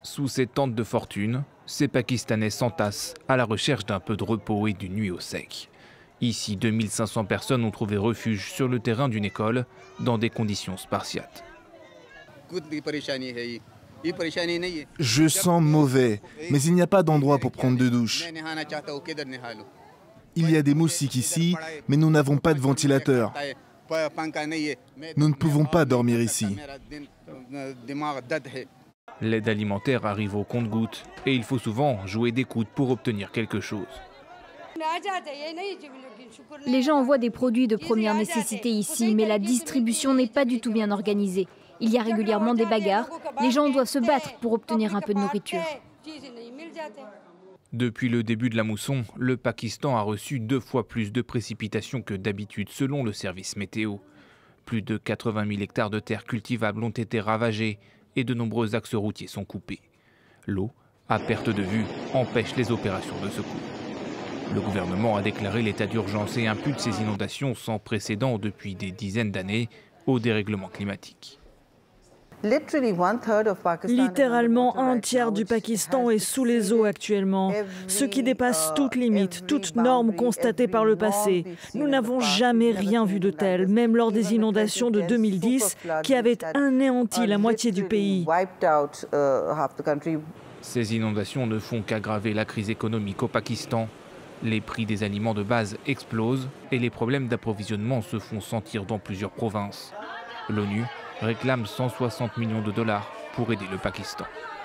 Sous ces tentes de fortune, ces Pakistanais s'entassent à la recherche d'un peu de repos et d'une nuit au sec. Ici, 2500 personnes ont trouvé refuge sur le terrain d'une école dans des conditions spartiates. Je sens mauvais, mais il n'y a pas d'endroit pour prendre de douche. Il y a des moustiques ici, mais nous n'avons pas de ventilateur. Nous ne pouvons pas dormir ici. L'aide alimentaire arrive au compte-gouttes et il faut souvent jouer des coudes pour obtenir quelque chose. Les gens envoient des produits de première nécessité ici, mais la distribution n'est pas du tout bien organisée. Il y a régulièrement des bagarres. Les gens doivent se battre pour obtenir un peu de nourriture. Depuis le début de la mousson, le Pakistan a reçu 2 fois plus de précipitations que d'habitude selon le service météo. Plus de 80 000 hectares de terres cultivables ont été ravagés et de nombreux axes routiers sont coupés. L'eau, à perte de vue, empêche les opérations de secours. Le gouvernement a déclaré l'état d'urgence et impute ces inondations sans précédent depuis des dizaines d'années au dérèglement climatique. Littéralement, un tiers du Pakistan est sous les eaux actuellement, ce qui dépasse toute limite, toute norme constatée par le passé. Nous n'avons jamais rien vu de tel, même lors des inondations de 2010, qui avaient anéanti la moitié du pays. Ces inondations ne font qu'aggraver la crise économique au Pakistan. Les prix des aliments de base explosent et les problèmes d'approvisionnement se font sentir dans plusieurs provinces. L'ONU réclame 160 millions de dollars pour aider le Pakistan.